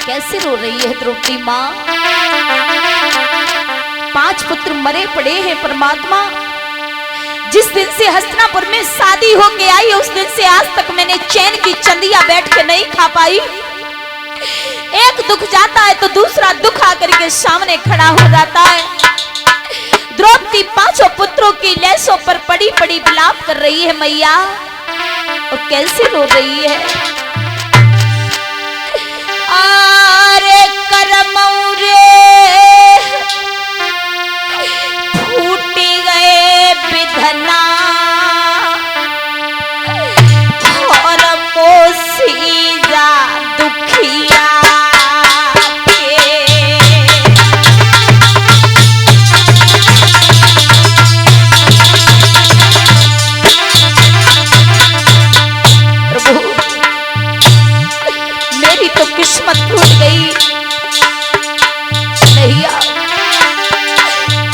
कैसे रो रही है द्रौपदी माँ। 5 पुत्र मरे पड़े हैं परमात्मा। जिस दिन से हस्तिनापुर में शादी होके आई उस दिन से आज तक मैंने चैन की चंदिया बैठ के नहीं खा पाई। एक दुख जाता है तो दूसरा दुख आकर के सामने खड़ा हो जाता है। द्रौपदी 5 पुत्रों की लाशों पर पड़ी पड़ी विलाप कर रही है मैया, और कैसे रो रही है। आरे करमौरे फूटी गए विधना और मोसीजा दुखिया किस्मत टूट गई नहीं।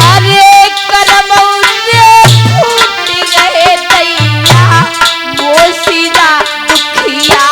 अरे करमौरे फूट गए दैया मोसीदा दुखिया।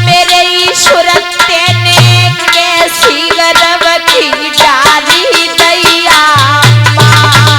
मेरे ईश्वर तेने कैसी गर्भवती डाली दैया मार।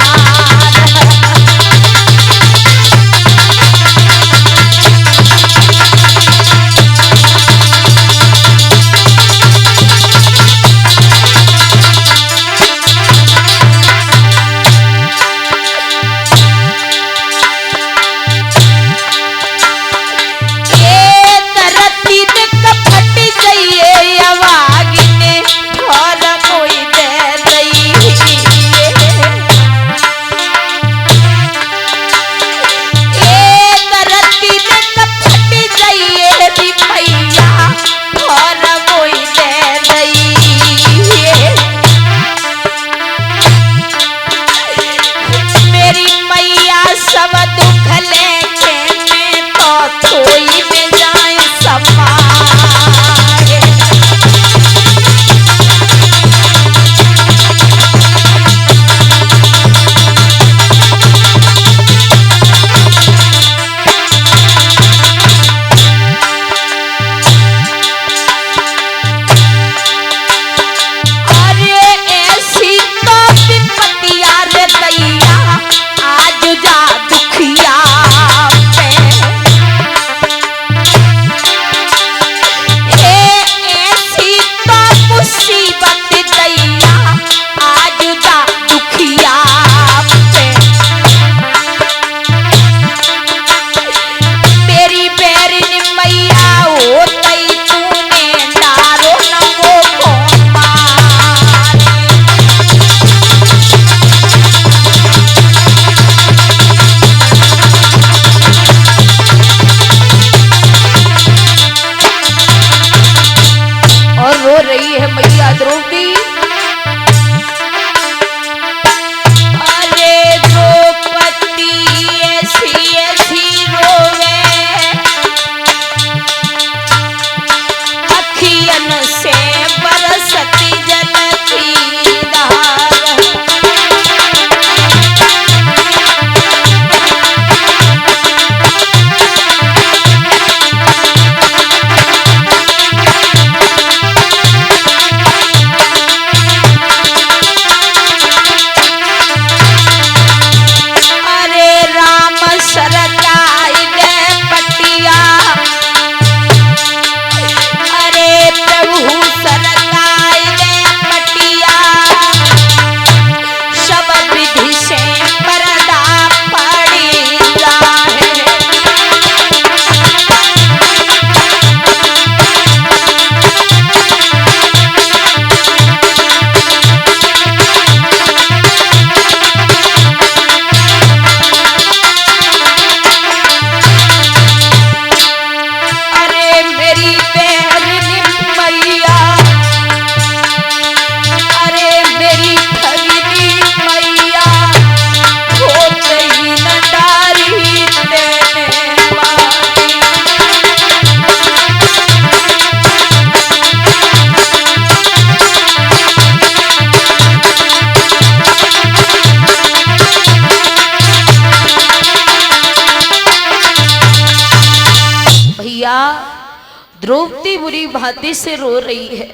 द्रौपदी बुरी भांति से रो रही है।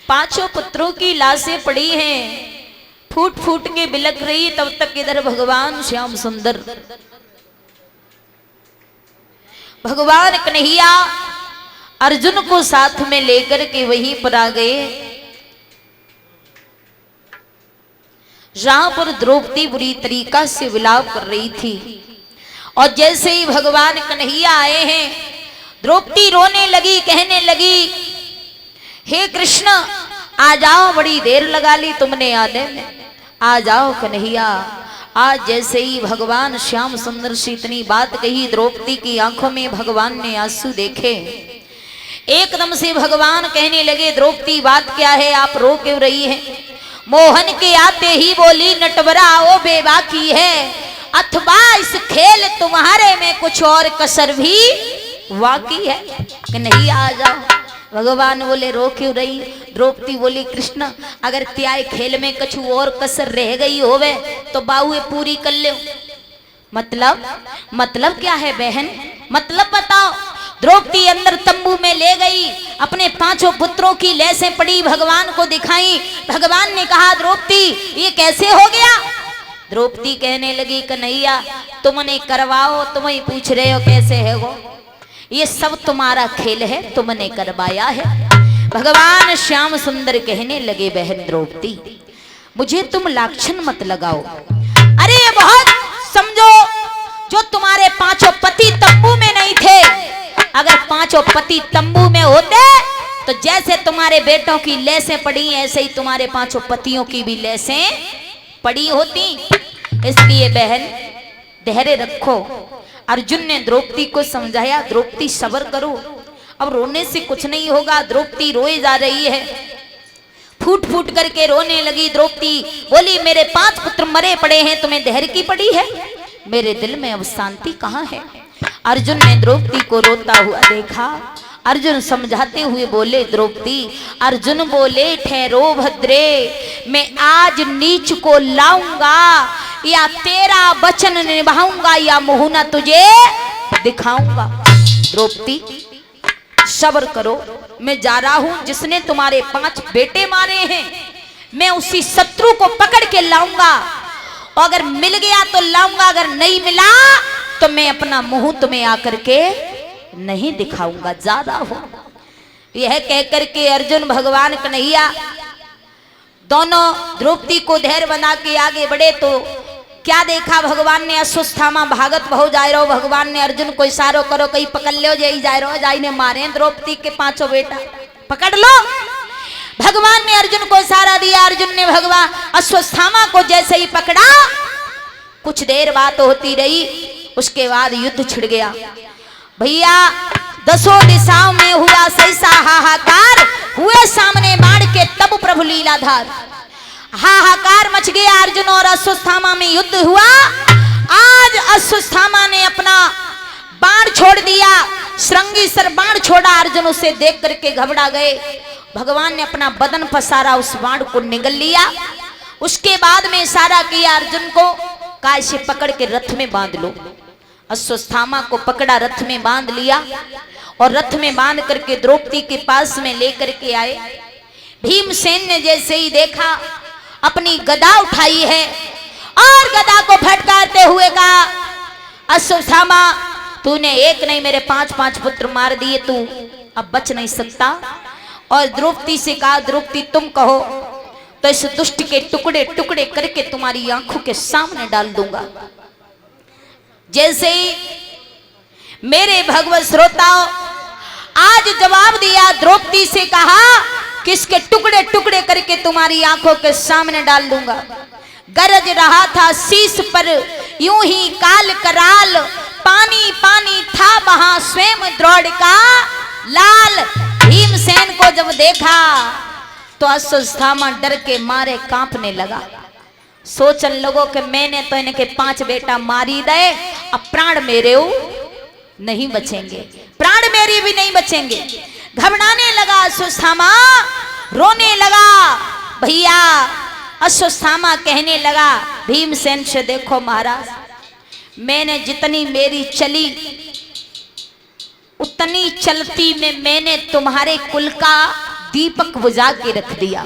पांचों पुत्रों की लाशें पड़ी हैं, फूट फूट के बिलक रही। तब तक इधर भगवान श्याम सुंदर, भगवान कन्हैया अर्जुन को साथ में लेकर के वहीं पर आ गए जहां पर द्रौपदी बुरी तरीका से विलाप कर रही थी। और जैसे ही भगवान कन्हैया आए हैं, द्रौपदी रोने लगी, कहने लगी, हे कृष्ण आ जाओ, बड़ी देर लगा ली तुमने आने में, आ जाओ कन्हैया। आज जैसे ही भगवान श्याम सुंदर से इतनी बात कही, द्रौपदी की आंखों में भगवान ने आंसू देखे। एकदम से भगवान कहने लगे, द्रौपदी बात क्या है, आप रो क्यों रही हैं? मोहन के आते ही बोली, नटवरा ओ बेबाकी है, अथवा इस खेल तुम्हारे में कुछ और कसर भी वाकी है कि नहीं? आ जाओ। भगवान बोले, रो क्यों रही? द्रौपदी बोली, कृष्ण अगर त्याय खेल में कुछ और कसर रह गई होवे तो बाहुए पूरी कर ले। मतलब क्या है बहन? मतलब बताओ। द्रौपदी अंदर तंबू में ले गई, अपने पांचों पुत्रों की लाशें पड़ी, भगवान को दिखाई। भगवान ने कहा, द्रौपदी ये कैसे हो गया? द्रौपदी कहने लगी, कन्हैया तुमने करवाओ, तुम ही पूछ रहे हो कैसे है वो? ये सब तुम्हारा खेल है, तुमने करवाया है। भगवान श्याम सुंदर कहने लगे, बहन द्रौपदी मुझे तुम लाक्षण मत लगाओ। अरे ये बहुत समझो, जो तुम्हारे पांचों पति तंबू में नहीं थे, अगर पांचों पति तंबू में होते तो जैसे तुम्हारे बेटों की लाशें पड़ी, ऐसे ही तुम्हारे पांचों पतियों की भी लाशें पड़ी होती। इसलिए बहन धैर्य रखो। अर्जुन ने द्रौपदी को समझाया, द्रौपदी सब्र करो, अब रोने से कुछ नहीं होगा। द्रौपदी रोए जा रही है, फूट फूट करके रोने लगी। द्रौपदी बोली, मेरे 5 पुत्र मरे पड़े हैं, तुम्हें धैर्य की पड़ी है? मेरे दिल में अब शांति कहाँ है? अर्जुन ने द्रौपदी को रोता हुआ देखा। अर्जुन समझाते हुए बोले, द्रौपदी, अर्जुन बोले, ठहरो भद्रे, मैं आज नीच को लाऊंगा, या तेरा वचन निभाऊंगा, या मुहना तुझे दिखाऊंगा। द्रौपदी सब्र करो, मैं जा रहा हूं। जिसने तुम्हारे 5 बेटे मारे हैं, मैं उसी शत्रु को पकड़ के लाऊंगा। और अगर मिल गया तो लाऊंगा, अगर नहीं मिला तो मैं अपना मुंह तुम्हें आकर के नहीं दिखाऊंगा। ज्यादा हो। यह कहकर के अर्जुन भगवान कन्हैया दोनों द्रौपदी को धैर्य बना के आगे बढ़े तो क्या देखा भगवान ने? अश्वत्थामा भागत बहु जाय रहो। भगवान ने अर्जुन को इशारो करो, कहीं पकड़ लो, जाई जाय रहो, जाई ने मारे द्रौपदी के 5 बेटा, पकड़ लो। भगवान ने अर्जुन को इशारा दिया। अर्जुन ने भगवान अश्वत्थामा को जैसे ही पकड़ा, कुछ देर बात होती रही, उसके बाद युद्ध छिड़ गया। भैया 10 दिशाओं में हुआ सहसा हाहाकार, हुए सामने बाण के तब प्रभु लीलाधार। हाहाकार मच गया, अर्जुन और अश्वत्थामा में युद्ध हुआ। आज अश्वत्थामा ने अपना बाण छोड़ दिया, श्रृंगी सर बाण छोड़ा। अर्जुन उसे देख करके घबरा गए। भगवान ने अपना बदन पसारा, उस बाण को निगल लिया। उसके बाद में इशारा किया अर्जुन को, काय से पकड़ के रथ में बांध लो। अश्वत्थामा को पकड़ा, रथ में बांध लिया, और रथ में बांध करके द्रौपदी के पास में लेकर के आए। भीमसेन ने जैसे ही देखा, अपनी गदा उठाई है और गदा को फटकारते हुए कहा, अश्वत्थामा तूने एक नहीं मेरे 5 पुत्र मार दिए, तू अब बच नहीं सकता। और द्रौपदी से कहा, द्रौपदी तुम कहो तो इस दुष्ट के टुकड़े टुकड़े करके तुम्हारी आंखों के सामने डाल दूंगा। जैसे ही मेरे भगवत श्रोताओं आज जवाब दिया, द्रौपदी से कहा कि इसके टुकड़े टुकड़े करके तुम्हारी आंखों के सामने डाल दूंगा। गरज रहा था शीश पर यूं ही काल कराल, पानी पानी था वहां स्वयं द्रोण का लाल। भीमसेन को जब देखा तो अश्वत्थामा डर के मारे कांपने लगा। सोचन लोगों के मैंने तो इनके 5 बेटा मारी दे, अब प्राण मेरे नहीं बचेंगे, प्राण मेरी भी नहीं बचेंगे। घबराने लगा अश्वत्थामा, रोने लगा। भैया अश्वत्थामा कहने लगा भीमसेन से, देखो महाराज मैंने जितनी मेरी चली उतनी चलती में मैंने तुम्हारे कुल का दीपक बुझा के रख दिया।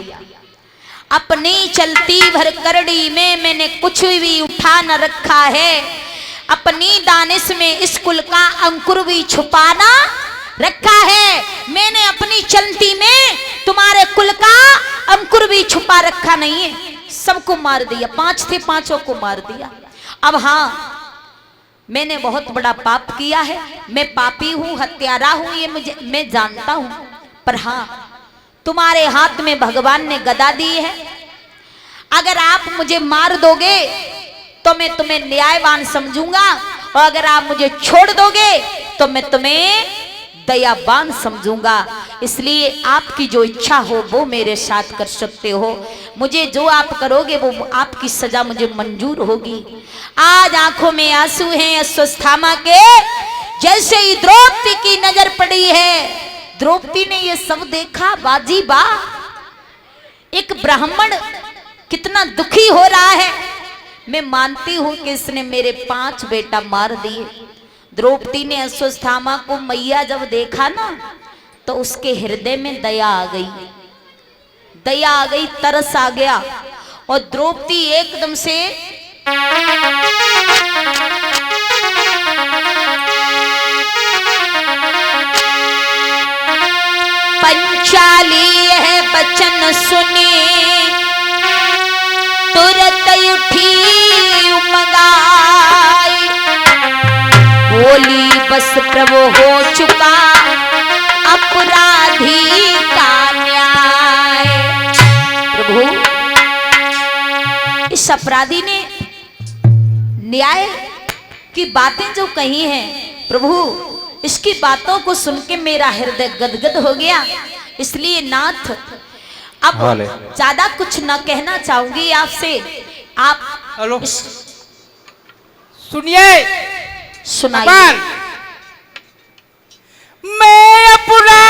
अपनी चलती भर करड़ी में मैंने कुछ भी उठा न रखा है। अपनी दानिश में इस कुल का अंकुर भी छुपाना रखा है। मैंने अपनी चलती में तुम्हारे कुल का अंकुर भी छुपा रखा नहीं है। सबको मार दिया, 5 थे, 5 को मार दिया। अब हाँ, मैंने बहुत बड़ा पाप किया है, मैं पापी हूं, हत्यारा हूं, ये मुझे मैं जानता हूं। पर हाँ, तुम्हारे हाथ में भगवान ने गदा दी है। अगर आप मुझे मार दोगे तो मैं तुम्हें न्यायवान समझूंगा, और अगर आप मुझे छोड़ दोगे तो मैं तुम्हें दयावान समझूंगा। इसलिए आपकी जो इच्छा हो वो मेरे साथ कर सकते हो। मुझे जो आप करोगे वो आपकी सजा मुझे मंजूर होगी। आज आंखों में आंसू हैं अश्वत्थामा के, जैसे ही द्रौपदी की नजर पड़ी है। द्रौपदी ने ये सब देखा। बाजी बा, एक ब्राह्मण कितना दुखी हो रहा है। मैं मानती हूं कि इसने मेरे 5 बेटा मार दिए। द्रौपदी ने अश्वत्थामा को मैया जब देखा ना, तो उसके हृदय में दया आ गई, दया आ गई, तरस आ गया। और द्रौपदी एकदम से पंचाली है बचन सुने, तुरंत उठी उमगाई, बोली बस प्रभु हो चुका अपराधी का न्याय। प्रभु, इस अपराधी ने न्याय की बातें जो कही हैं, प्रभु इसकी बातों को सुन के मेरा हृदय गदगद हो गया। इसलिए नाथ, अब ज्यादा कुछ न कहना चाहूंगी आपसे। आप सुनिए, सुनाइए। मैं अपना